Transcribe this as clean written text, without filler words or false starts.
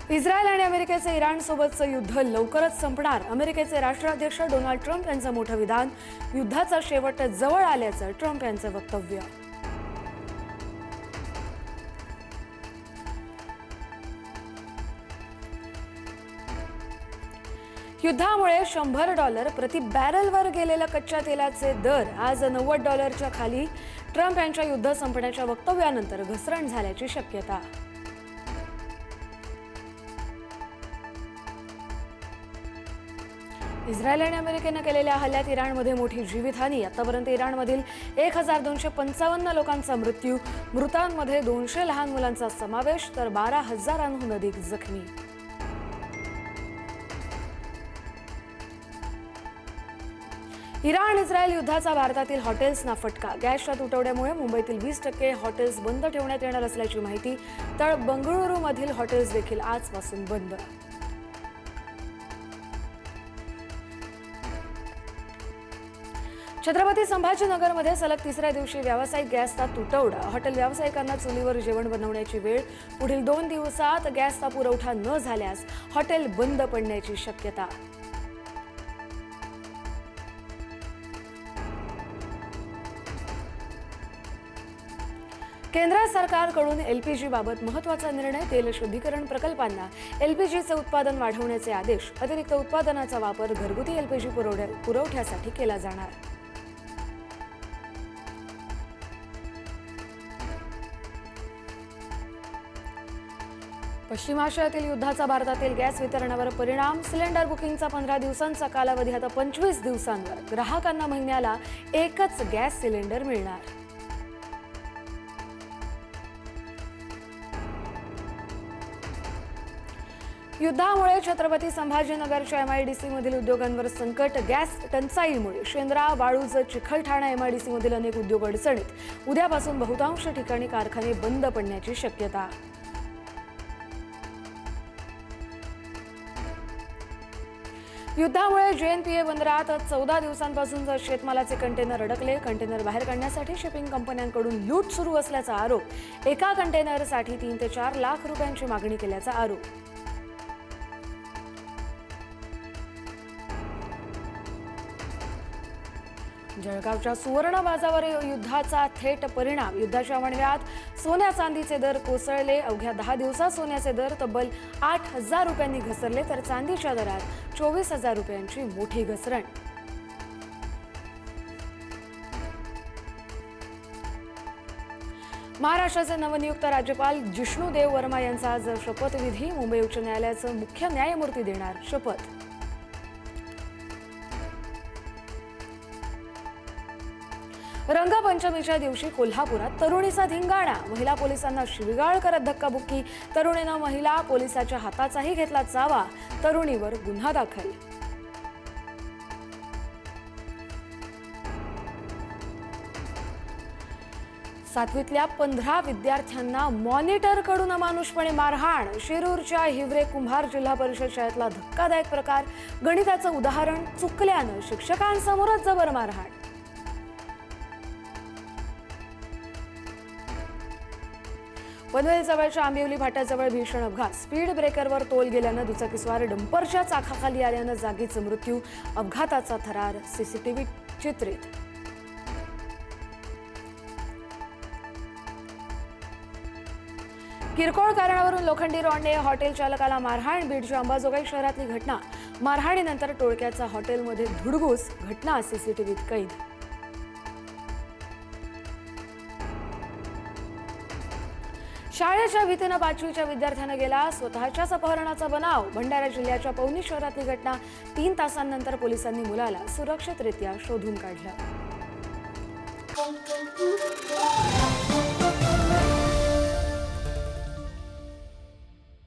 Israel आणि अमेरिकेचे इराणसोबतचं युद्ध लवकरच संपणार. अमेरिकेचे राष्ट्राध्यक्ष डोनाल्ड ट्रम्प यांचं मोठं विधान. युद्धाचा शेवट जवळ आल्याचं ट्रम्प यांचं वक्तव्य. युद्धामुळे $100 प्रति बॅरलवर गेलेलं कच्च्या तेलाचे दर आज $90च्या खाली. ट्रम्प यांच्या युद्ध संपण्याच्या वक्तव्यानंतर घसरण झाल्याची शक्यता. इस्रायल आणि अमेरिकेनं केलेल्या हल्ल्यात इराणमध्ये मोठी जीवितहानी. आतापर्यंत इराणमधील 1255 लोकांचा मृत्यू. मृतांमध्ये 200 लहान मुलांचा समावेश तर 12,000हून अधिक जखमी. इराण इस्रायल युद्धाचा भारतातील हॉटेल्सना फटका. गॅसच्या तुटवड्यामुळे मुंबईतील 20% हॉटेल्स बंद ठेवण्यात येणार असल्याची माहिती. तर बंगळुरूमधील हॉटेल्स देखील आजपासून बंद. छत्रपती संभाजीनगरमध्ये सलग तिसऱ्या दिवशी व्यावसायिक गॅसचा तुटवडा. हॉटेल व्यावसायिकांना चुलीवर जेवण बनवण्याची वेळ. पुढील 2 दिवसात गॅसचा पुरवठा न झाल्यास हॉटेल बंद पडण्याची शक्यता. केंद्र सरकारकडून एलपीजी बाबत महत्त्वाचा निर्णय. तेल शुद्धीकरण प्रकल्पांना एलपीजीचे उत्पादन वाढवण्याचे आदेश. अतिरिक्त उत्पादनाचा वापर घरगुती एलपीजी पुरवठ्यासाठी केला जाणार. पश्चिम आशियातील युद्धाचा भारतातील गॅस वितरणावर परिणाम. सिलेंडर बुकिंगचा 15 दिवसांचा कालावधी आता 25 दिवसांवर. ग्राहकांना महिन्याला एकच गॅस सिलेंडर मिळणार. युद्धामुळे छत्रपती संभाजीनगरच्या MIDC मधील उद्योगांवर संकट. गॅस टंचाईमुळे शेंद्रा, वाळूज, चिखलठाणा MIDC मधील अनेक उद्योग अडचणीत. उद्यापासून बहुतांश ठिकाणी कारखाने बंद पडण्याची शक्यता. युद्धामुळे JNPA बंदरात 14 दिवसांपासून शेतमालाचे कंटेनर अडकले. कंटेनर बाहेर काढण्यासाठी शिपिंग कंपन्यांकडून लूट सुरू असल्याचा आरोप. एका कंटेनरसाठी 3 ते 4 लाख रुपयांची मागणी केल्याचा आरोप. जळगावच्या सुवर्ण बाजारावर युद्धाचा थेट परिणाम. युद्धाच्या वणव्यात सोन्या चांदीचे दर कोसळले. अवघ्या 10 दिवसात सोन्याचे दर तब्बल 8,000 रुपयांनी घसरले तर चांदीच्या दरात 24,000 रुपयांची मोठी घसरण. महाराष्ट्राचे नवनियुक्त राज्यपाल जिष्णुदेव वर्मा यांचा आज शपथविधी. मुंबई उच्च न्यायालयाचे मुख्य न्यायमूर्ती देणार शपथ. रंगपंचमीच्या दिवशी कोल्हापुरात तरुणीचा धिंगाणा. महिला पोलिसांना शिवीगाळ करत धक्काबुक्की. तरुणीनं महिला पोलिसाच्या हाताचाही घेतला चावा. तरुणीवर गुन्हा दाखल. सातवीतल्या 15 विद्यार्थ्यांना मॉनिटरकडून अमानुषपणे मारहाण. शिरूरच्या हिवरे कुंभार जिल्हा परिषद शाळेतला धक्कादायक प्रकार. गणिताचं उदाहरण चुकल्यानं शिक्षकांसमोरच जबर मारहाण. पनवेल जवळच्या आंबिवली फाट्याजवळ भीषण अपघात. स्पीड ब्रेकरवर तोल गेल्यानं दुचाकीस्वार डंपरच्या चाकाखाली आल्यानं जागीच मृत्यू. अपघाताचा थरार CCTV चित्रित. किरकोळ कारणावरून लोखंडी रॉडने हॉटेल चालकाला मारहाण. बीडच्या अंबाजोगाई शहरातली घटना. मारहाणीनंतर टोळक्याचा हॉटेलमध्ये धुडगूस. घटना CCTVत कैद. शाळेच्या भीतीनं 5वीच्या विद्यार्थ्यानं गेला स्वतःच्याच अपहरणाचा बनाव. भंडारा जिल्ह्याच्या पवनी शहरातली घटना. 3 तासांनंतर पोलिसांनी मुलाला सुरक्षितरित्या शोधून काढलं.